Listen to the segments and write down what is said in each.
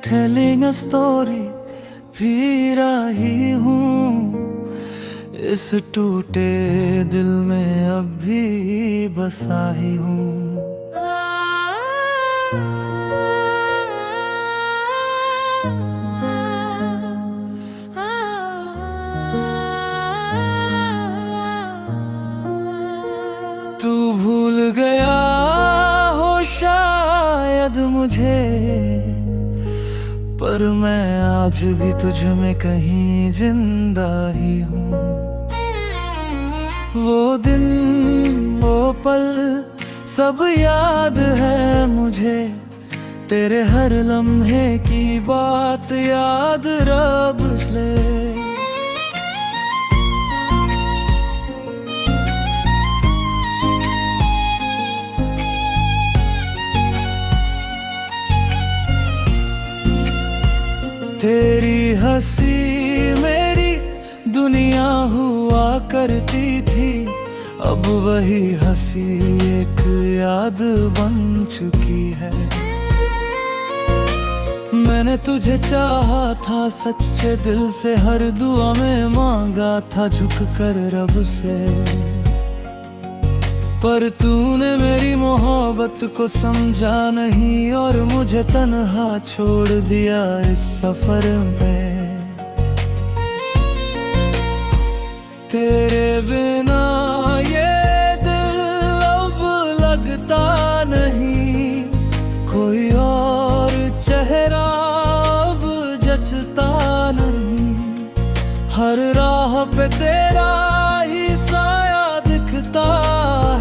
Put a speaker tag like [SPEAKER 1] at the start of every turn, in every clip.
[SPEAKER 1] Telling a story फिर आई हूँ। इस टूटे दिल में अब भी बसा ही हूँ। तू भूल गया हो शायद मुझे, पर मैं आज भी तुझ में कहीं जिंदा ही हूँ। वो दिन वो पल सब याद है मुझे, तेरे हर लम्हे की बात याद रब ले। तेरी हंसी मेरी दुनिया हुआ करती थी, अब वही हंसी एक याद बन चुकी है। मैंने तुझे चाहा था सच्चे दिल से, हर दुआ में मांगा था झुक कर रब से, पर तूने मेरी मोहब्बत को समझा नहीं और मुझे तन्हा छोड़ दिया इस सफर में। तेरे बिना ये दिल अब लगता नहीं, कोई और चेहरा अब जचता नहीं। हर राह पे तेरा ही साया दिखता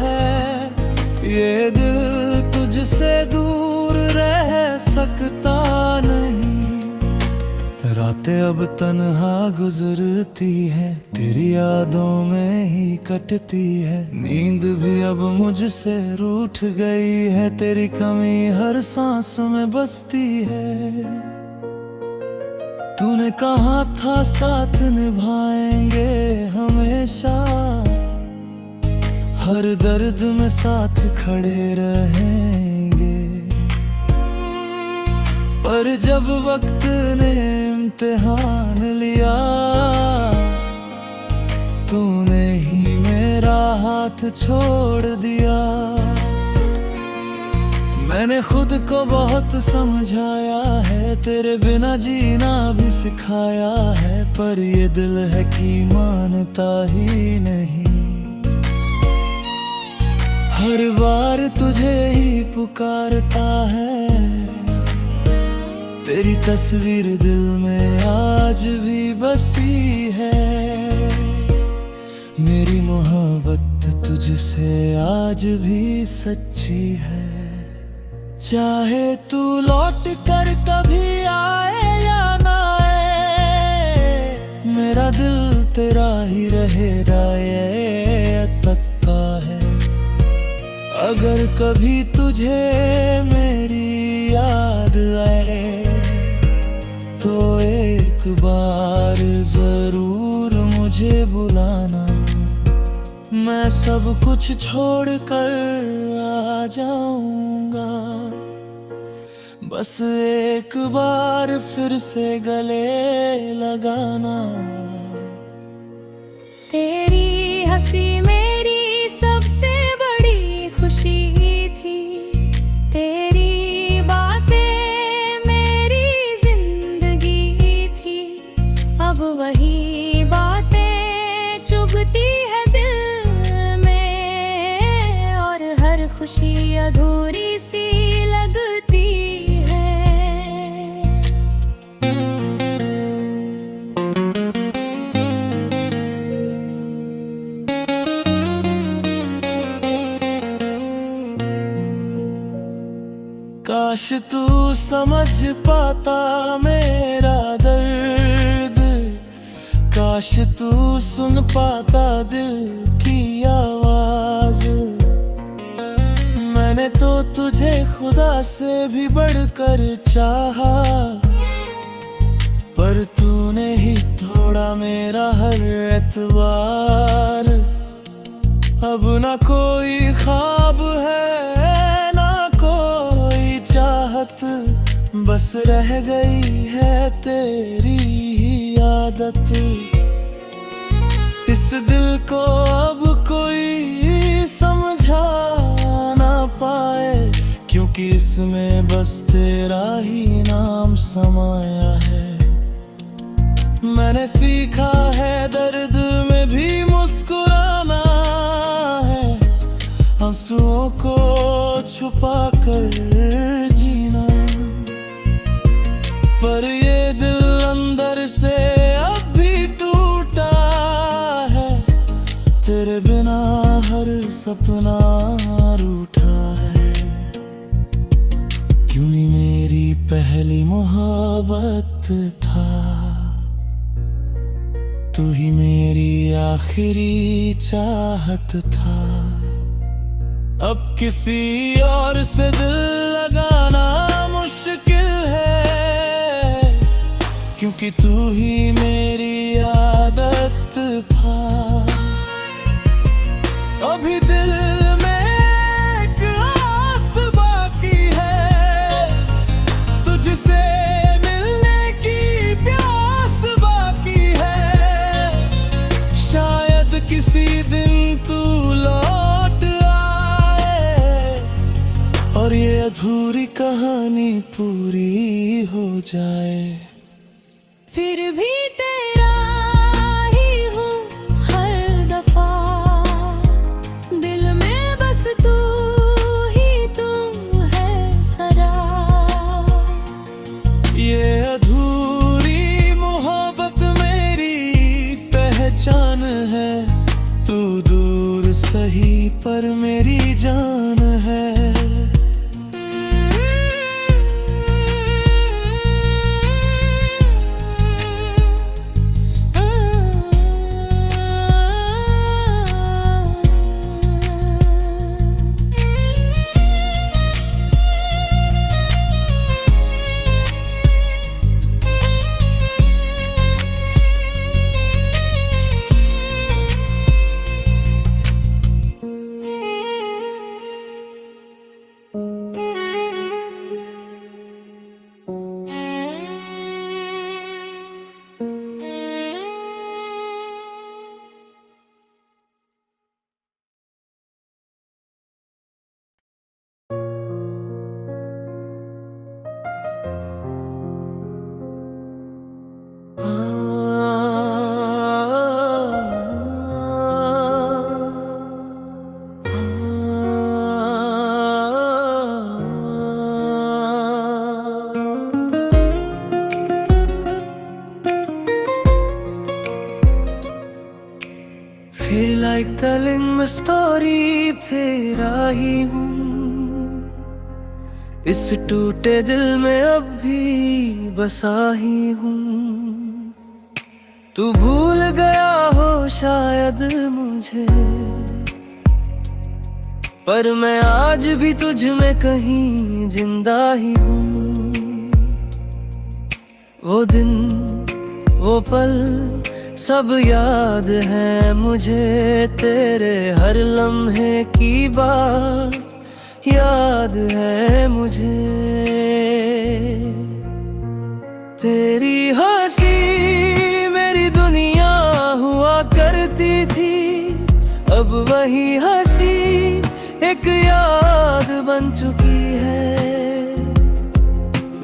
[SPEAKER 1] है, ये दिल तुझसे दूर रह सकता नहीं। रातें अब तन्हा गुजरती है, तेरी यादों में ही कटती है। नींद भी अब मुझसे रूठ गई है, तेरी कमी हर सांस में बसती है। तूने कहा था साथ निभाएंगे हमेशा, हर दर्द में साथ खड़े रहेंगे, पर जब वक्त ने इम्तिहान लिया, तूने ही मेरा हाथ छोड़ दिया। मैंने खुद को बहुत समझाया है, तेरे बिना जीना भी सिखाया है, पर ये दिल है कि मानता ही नहीं। हर बार तुझे ही पुकारता है, तेरी तस्वीर दिल में आज भी बसी है। मेरी मोहब्बत तुझसे आज भी सच्ची है। चाहे तू लौट कर कभी आए या ना आए, मेरा दिल तेरा ही रहेगा, ये पक्का है। अगर कभी तुझे मेरी याद आए, तो एक बार जरूर मुझे बुलाना, मैं सब कुछ छोड़ कर आ जाऊंगा। बस एक बार फिर से गले लगाना।
[SPEAKER 2] तेरी हंसी मेरी सबसे बड़ी खुशी थी, तेरी बातें मेरी जिंदगी थी। अब वही बातें चुभती है दिल में, और हर खुशी अधूरी सी लगती है।
[SPEAKER 1] काश तू समझ पाता मेरा दर्द, काश तू सुन पाता दिल की आवाज। मैंने तो तुझे खुदा से भी बढ़कर चाहा, पर तूने ही तोड़ा मेरा हर एतबार। अब ना कोई ख्वाब है ना कोई चाहत, बस रह गई है तेरी ही आदत। इस दिल को अब कोई समझा ना पाए, क्योंकि इसमें बस तेरा ही नाम समाया है। मैंने सीखा है दर्द में भी मुस्कुराना है, आंसुओं को छुपा कर जीना। पर ये दिल अंदर से अब भी टूटा है, तेरे बिना हर सपना रूठा है। क्यों ही मेरी पहली मोहब्बत था, तू ही मेरी आखिरी चाहत था। अब किसी और से दिल लगाना मुश्किल है, क्योंकि तू ही मेरी आदत था। अभी दिल में एक आस बाकी है, तुझसे मिलने की प्यास बाकी है। शायद किसी दिन तू लौट आए और ये अधूरी कहानी पूरी हो जाए।
[SPEAKER 2] फिर भी तेरा ही हूँ हर दफा, दिल में बस तू है सदा।
[SPEAKER 1] ये अधूरी मोहब्बत मेरी पहचान है, तू दूर सही पर मेरी जान है। Feel like telling my story, तेरा ही हूँ। इस टूटे दिल में अब भी बसा ही हूँ। तू भूल गया हो शायद मुझे, पर मैं आज भी तुझ में कहीं जिंदा ही हूँ। वो दिन वो पल सब याद है मुझे, तेरे हर लम्हे की बात याद है मुझे। तेरी हंसी मेरी दुनिया हुआ करती थी, अब वही हंसी एक याद बन चुकी है।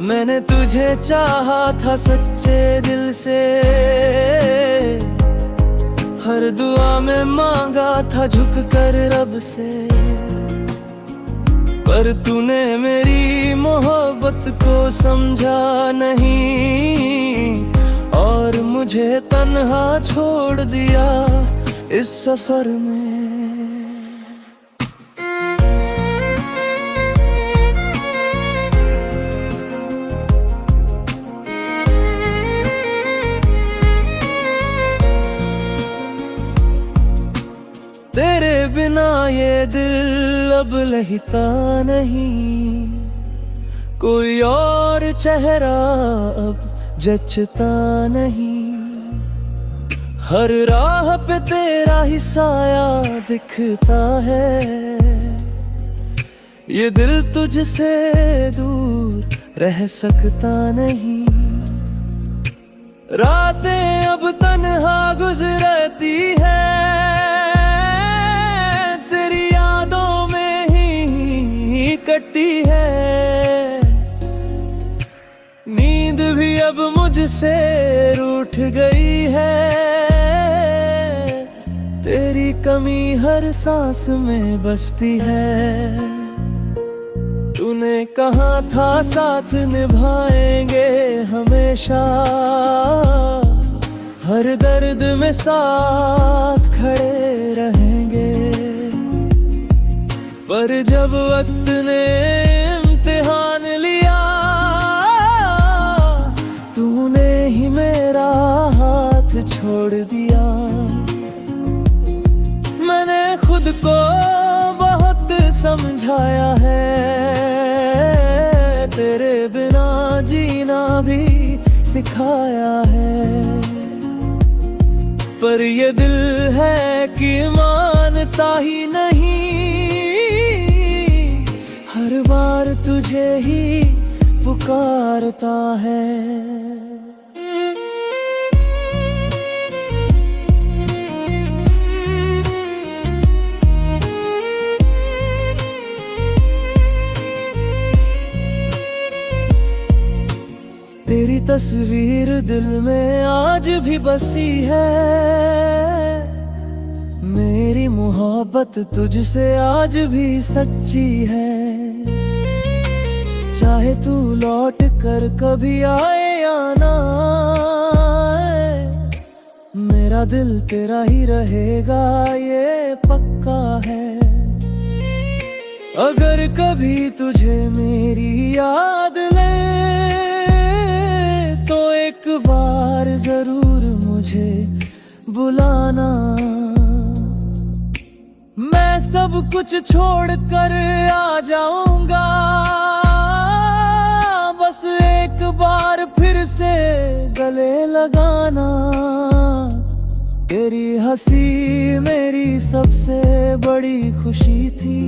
[SPEAKER 1] मैंने तुझे चाहा था सच्चे दिल से, हर दुआ में मांगा था झुक कर रब से। पर तूने मेरी मोहब्बत को समझा नहीं, और मुझे तन्हा छोड़ दिया इस सफर में। तेरे बिना ये दिल अब लहिता नहीं, कोई और चेहरा अब जचता नहीं। हर राह पे तेरा ही साया दिखता है, ये दिल तुझसे दूर रह सकता नहीं। रातें अब तन्हा गुजरती है, तेरी यादों में ही कटती है। नींद भी अब मुझसे रूठ गई है, तेरी कमी हर सांस में बसती है। तूने कहा था साथ निभाएंगे हमेशा, हर दर्द में साथ खड़े रहेंगे। पर जब वक्त ने इम्तिहान लिया, तूने ही मेरा हाथ छोड़ दिया। मैंने खुद को बहुत समझाया है, तेरे बिना जीना भी सिखाया है। पर ये दिल है कि मानता ही नहीं, हर बार तुझे ही पुकारता है। तेरी तस्वीर दिल में आज भी बसी है, मेरी मोहब्बत तुझसे आज भी सच्ची है। चाहे तू लौट कर कभी आए या ना आए, मेरा दिल तेरा ही रहेगा ये पक्का है। अगर कभी तुझे मेरी याद ले तो एक बार जरूर मुझे बुलाना। मैं सब कुछ छोड़ कर आ जाऊंगा, बस एक बार फिर से गले लगाना। तेरी हंसी मेरी सबसे बड़ी खुशी थी,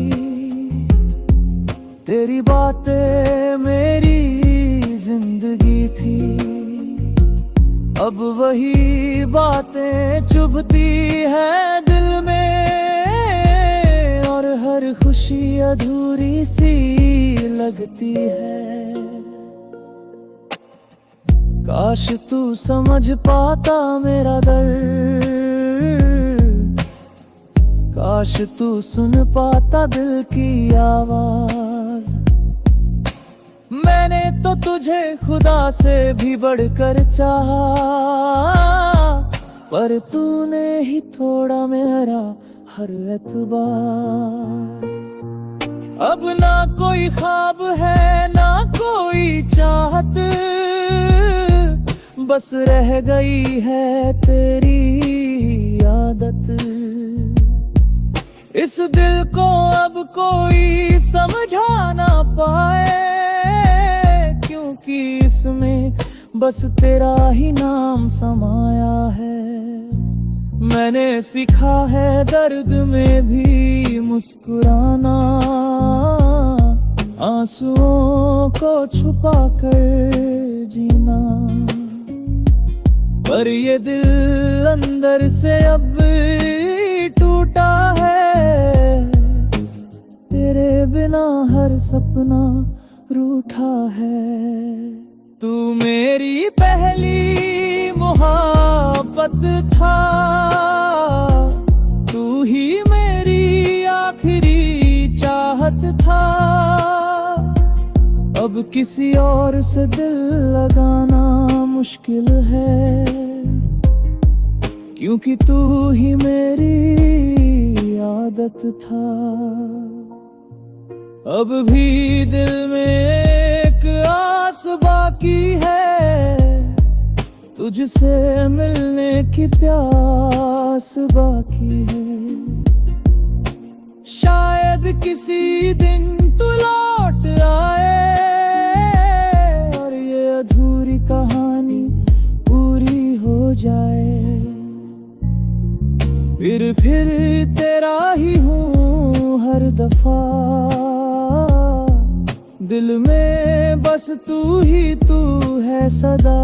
[SPEAKER 1] तेरी बातें मेरी जिंदगी थी। अब वही बातें चुभती है दिल में, और हर खुशी अधूरी सी लगती है। काश तू समझ पाता मेरा दर्द, काश तू सुन पाता दिल की आवाज। मैंने तो तुझे खुदा से भी बढ़कर चाहा, पर तूने ही तोड़ा मेरा हर एतबार। अब ना कोई ख्वाब है ना कोई चाहत, बस रह गई है तेरी आदत। इस दिल को अब कोई समझा ना पाए, क्योंकि इसमें बस तेरा ही नाम समाया है। मैंने सीखा है दर्द में भी मुस्कुराना, आंसुओं को छुपा कर जीना। पर ये दिल अंदर से अब टूटा है, तेरे बिना हर सपना रूठा है। तू मेरी पहली मोहब्बत था, तू ही मेरी आखिरी चाहत था। अब किसी और से दिल लगाना मुश्किल है, क्योंकि तू ही मेरी आदत था। अब भी दिल में एक आस बाकी है, तुझसे मिलने की प्यास बाकी है। शायद किसी दिन तू लौट आए और ये अधूरी कहानी पूरी हो जाए। फिर तेरा ही हूँ हर दफा, दिल में बस तू ही तू है सदा,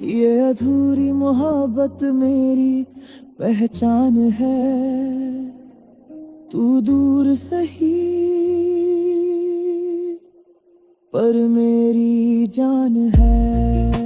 [SPEAKER 1] ये अधूरी मोहब्बत मेरी पहचान है। तू दूर सही पर मेरी जान है।